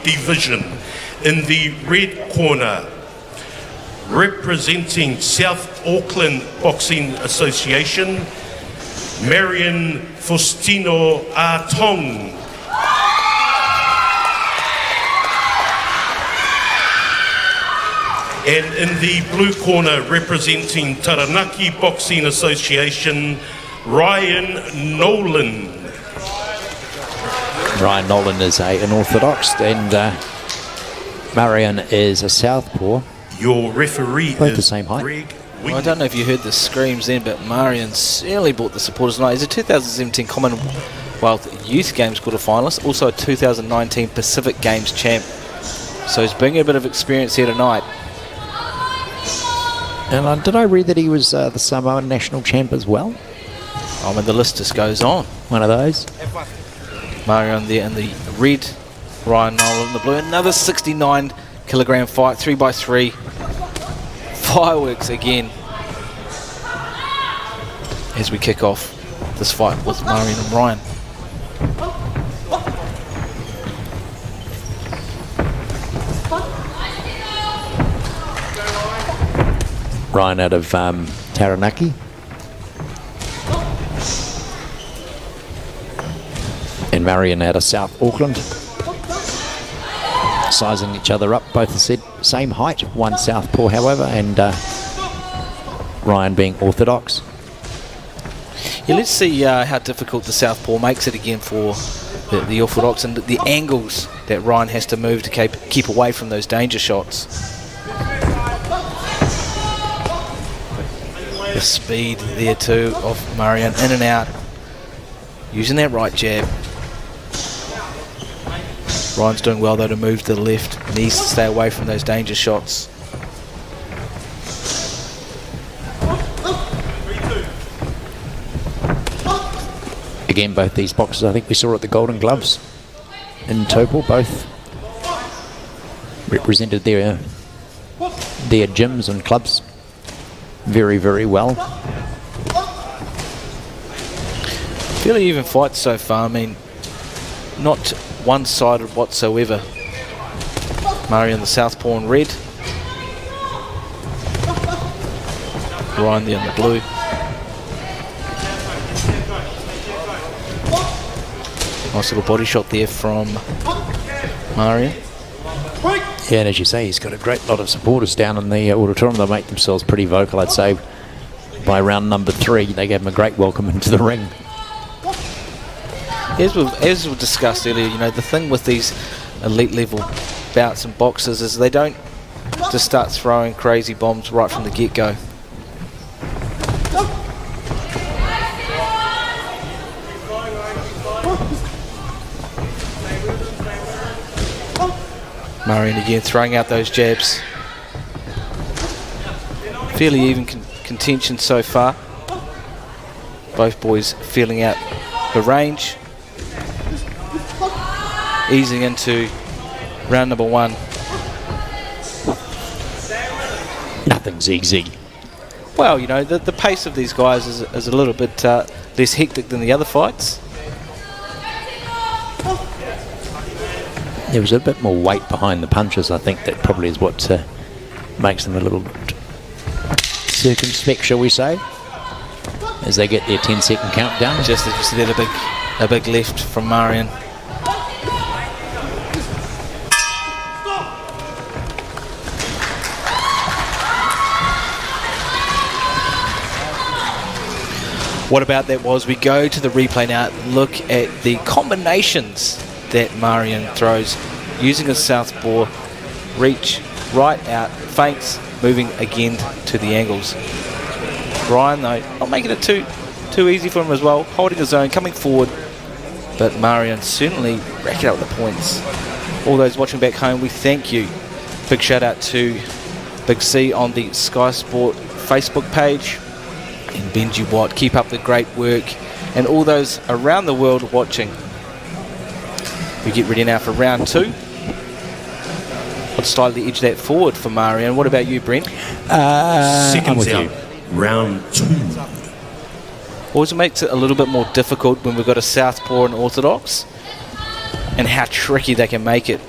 division. In the red corner, representing South Auckland Boxing Association, Marion Faustino Tong. And in the blue corner, representing Taranaki Boxing Association, Ryan Nolan. Ryan Nolan is an orthodox, and Marion is a southpaw. Your referee both is the same height. Well, I don't know if you heard the screams then, but Marion certainly brought the supporters tonight. He's a 2017 Commonwealth Youth Games quarter finalist, also a 2019 Pacific Games champ. So he's bringing a bit of experience here tonight. And did I read that he was the Samoan national champ as well? I mean, the list just goes on. One of those. Marion there in the red, Ryan Nolan in the blue. Another 69 kilogram fight, 3x3. Fireworks again as we kick off this fight with Marion and Ryan. Ryan out of Taranaki. And Marion out of South Auckland. Sizing each other up, both the same height, one southpaw however, and Ryan being orthodox. Yeah, let's see how difficult the southpaw makes it again for the orthodox, and the angles that Ryan has to move to keep away from those danger shots. The speed there too of Marion, in and out, using that right jab. Ryan's doing well though to move to the left. Needs to stay away from those danger shots. Again, both these boxers I think we saw at the Golden Gloves in Topol, both represented their gyms and clubs very, very well. Fairly even fight so far. I mean, not one-sided whatsoever. Marion the southpaw in red. Ryan there in the blue. Nice little body shot there from Marion. Yeah, and as you say, he's got a great lot of supporters down in the auditorium. They'll make themselves pretty vocal, I'd say. By round number 3, they gave him a great welcome into the ring. As we've discussed earlier, you know, the thing with these elite level bouts and boxers is they don't just start throwing crazy bombs right from the get-go. Marion again throwing out those jabs. Fairly even contention so far. Both boys feeling out the range. Easing into round number 1. Nothing's easy. Well, you know, the pace of these guys is a little bit less hectic than the other fights. There was a bit more weight behind the punches. I think that probably is what makes them a little bit circumspect, shall we say, as they get their 10-second countdown. Just as you see there, a big left from Marion. What about that was we go to the replay now, look at the combinations that Marion throws using his southpaw, reach, right out, feints, moving again to the angles. Ryan though, not making it too easy for him as well, holding his own, coming forward, but Marion certainly racking up the points. All those watching back home, we thank you. Big shout out to Big C on the Sky Sport Facebook page. And Benji Watt, keep up the great work, and all those around the world watching. We get ready now for round 2. I'd slightly edge that forward for Marion. What about you, Brent? Seconds out, round 2. Always makes it a little bit more difficult when we've got a southpaw and orthodox, and how tricky they can make it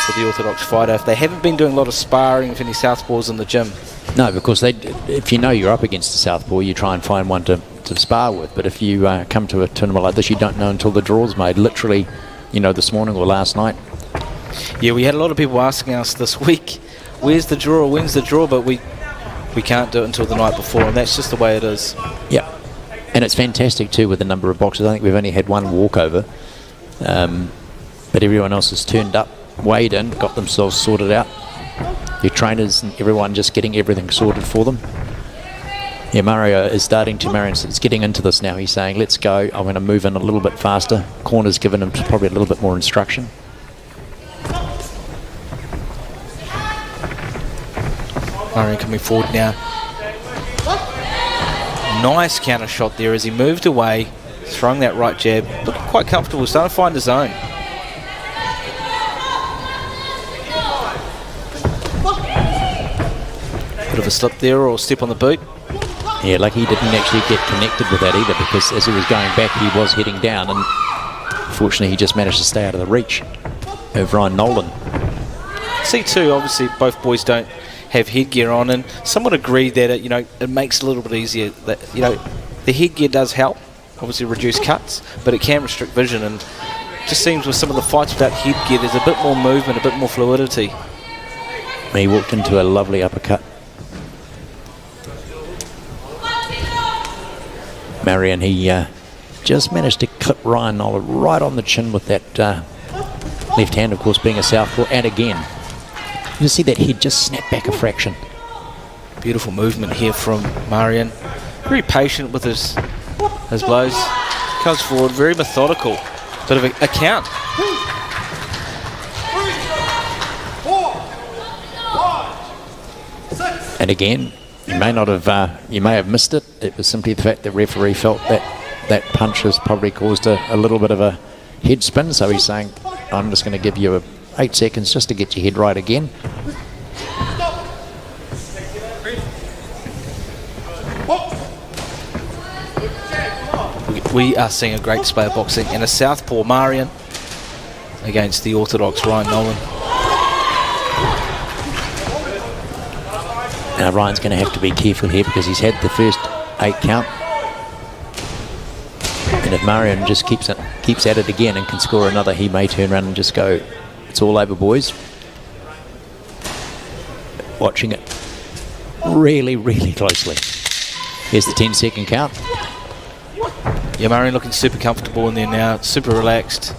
for the orthodox fighter if they haven't been doing a lot of sparring with any southpaws in the gym. No, because if you know you're up against a southpaw, you try and find one to spar with. But if you come to a tournament like this, you don't know until the draw's made. Literally, this morning or last night. Yeah, we had a lot of people asking us this week, when's the draw? But we can't do it until the night before, and that's just the way it is. Yeah, and it's fantastic too with the number of boxes. I think we've only had one walkover, but everyone else has turned up, weighed in, got themselves sorted out. Your trainers and everyone just getting everything sorted for them. Yeah, Marion's getting into this now. He's saying, let's go. I'm going to move in a little bit faster. Corner's given him probably a little bit more instruction. Marion coming forward now. Nice counter shot there as he moved away, throwing that right jab. Looking quite comfortable, starting to find his zone. Bit of a slip there or step on the boot. Yeah, lucky he didn't actually get connected with that either, because as he was going back, he was heading down, and fortunately he just managed to stay out of the reach of Ryan Nolan. C2, obviously both boys don't have headgear on, and someone agreed that it makes it a little bit easier. That the headgear does help, obviously reduce cuts, but it can restrict vision, and it just seems with some of the fights without headgear, there's a bit more movement, a bit more fluidity. He walked into a lovely uppercut. Marion, he just managed to clip Ryan Nolan right on the chin with that left hand, of course, being a southpaw, and again, you see that head just snap back a fraction. Beautiful movement here from Marion. Very patient with his blows. Comes forward, very methodical. Bit of a count. 3, 4, 5, 6. And again, you may have missed it. It was simply the fact that referee felt that punch has probably caused a little bit of a head spin. So he's saying, I'm just going to give you 8 seconds just to get your head right again. We are seeing a great display of boxing, and a southpaw Marion against the orthodox Ryan Nolan. Now Ryan's going to have to be careful here because he's had the first 8 count. And if Marion just keeps at it again and can score another, he may turn around and just go, it's all over, boys. Watching it really, really closely. Here's the 10-second count. Yeah, Marion looking super comfortable in there now, super relaxed.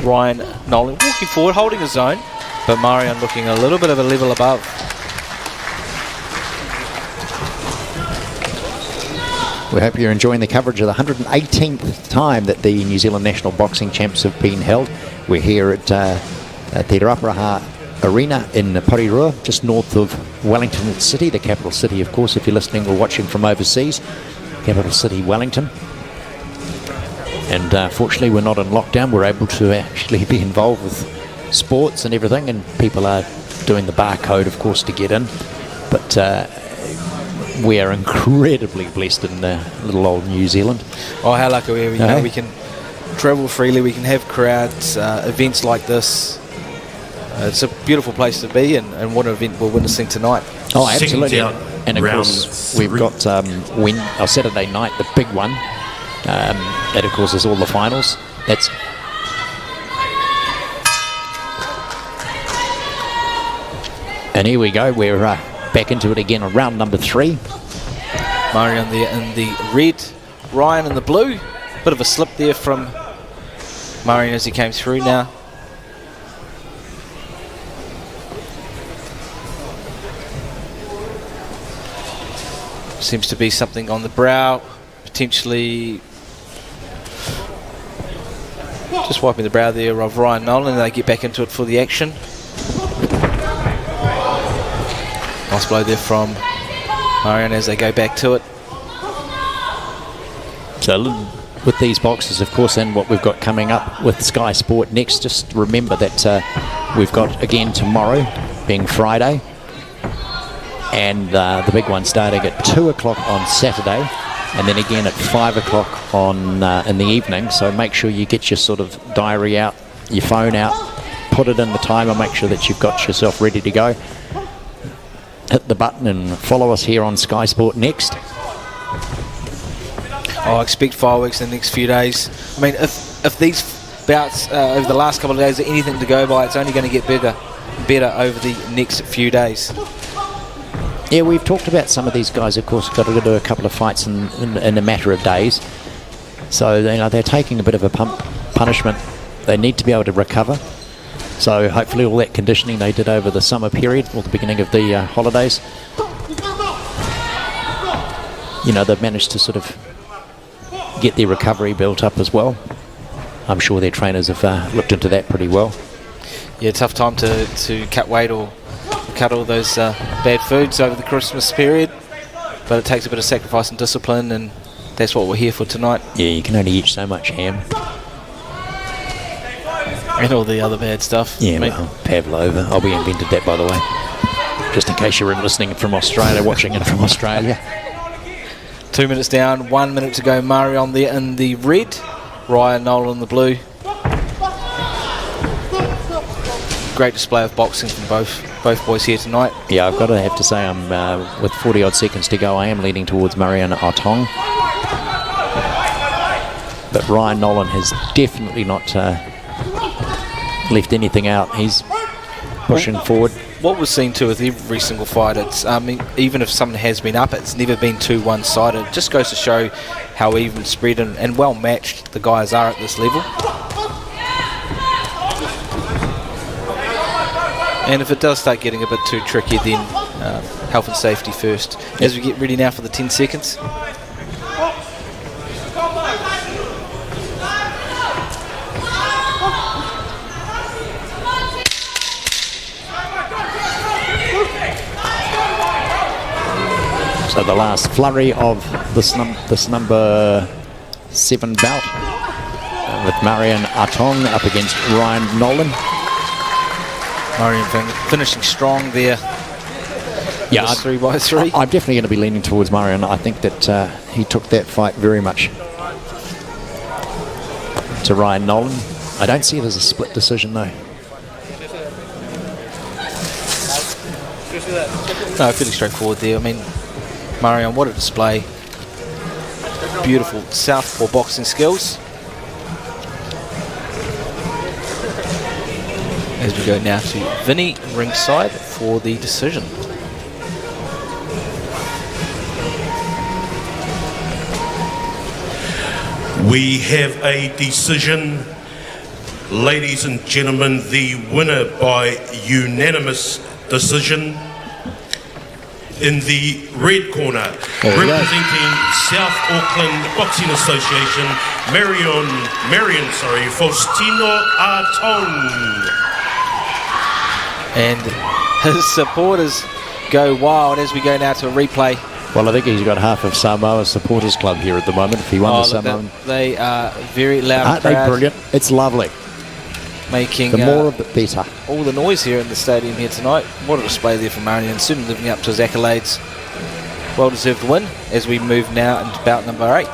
Ryan Nolan walking forward, holding his zone, but Marion looking a little bit of a level above. We hope you're enjoying the coverage of the 118th time that the New Zealand National Boxing Champs have been held. We're here at the Raparaha Arena in Porirua, just north of Wellington City, the capital city, of course, if you're listening or watching from overseas. Capital city, Wellington. And fortunately, we're not in lockdown. We're able to actually be involved with sports and everything, and people are doing the barcode, of course, to get in. But we are incredibly blessed in little old New Zealand. Oh, how lucky we are. We can travel freely, we can have crowds, events like this. It's a beautiful place to be, and what an event we're witnessing tonight. Oh, absolutely. Down, and of course, we've got Saturday night, the big one. That, of course, is all the finals. And here we go. We're back into it again on round number 3. Marion there in the red, Ryan in the blue. Bit of a slip there from Marion as he came through now. Seems to be something on the brow, potentially just wiping the brow there of Ryan Nolan, and they get back into it for the action. Nice blow there from Marion as they go back to it. So with these boxes, of course, and what we've got coming up with Sky Sport next, just remember that we've got again tomorrow, being Friday, and the big one starting at 2 o'clock on Saturday, and then again at 5 o'clock on in the evening. So make sure you get your sort of diary out, your phone out, put it in the timer, make sure that you've got yourself ready to go. Hit the button and follow us here on Sky Sport next. I expect fireworks in the next few days. I mean, if these bouts over the last couple of days are anything to go by, it's only going to get better over the next few days. Yeah, we've talked about some of these guys, of course, got to do a couple of fights in a matter of days. So, you know, they're taking a bit of a punishment. They need to be able to recover. So hopefully all that conditioning they did over the summer period or the beginning of the holidays, you know, they've managed to sort of get their recovery built up as well. I'm sure their trainers have looked into that pretty well. Yeah, tough time to cut weight or cut all those bad foods over the Christmas period, but it takes a bit of sacrifice and discipline, and that's what we're here for tonight. Yeah, you can only eat so much ham. And all the other bad stuff. Yeah, well, pavlova. Oh, we invented that, by the way. Just in case you were listening from Australia, watching it from Australia. 2 minutes down, 1 minute to go. Marion there in the red, Ryan Nolan in the blue. Great display of boxing from both boys here tonight. Yeah, I've got to have to say, I'm with 40 odd seconds to go, I am leaning towards Marion Tong. But Ryan Nolan has definitely not left anything out. He's pushing forward. What we've seen too with every single fight, it's I mean, even if someone has been up, it's never been too one-sided. It just goes to show how even spread and well matched the guys are at this level. And if it does start getting a bit too tricky, then health and safety first. As we get ready now for the 10 seconds. So the last flurry of this number 7 bout with Marion Tong up against Ryan Nolan. Marion finishing strong there. Yeah, 3-by-3. I'm definitely going to be leaning towards Marion. I think that he took that fight very much to Ryan Nolan. I don't see it as a split decision though. No, fairly straightforward there. I mean, Marion, what a display. Beautiful southpaw boxing skills. As we go now to Vinny ringside for the decision. We have a decision. Ladies and gentlemen, the winner by unanimous decision. In the red corner, representing South Auckland Boxing Association, Marion Faustino Tong. And his supporters go wild as we go now to a replay. Well, I think he's got half of Samoa's supporters club here at the moment. If he won the Samoan, they are very loud. Aren't they brilliant? It's lovely. Making the more of it better. All the noise here in the stadium here tonight. What a display there from Marion, certainly living up to his accolades. Well deserved win as we move now into bout number 8.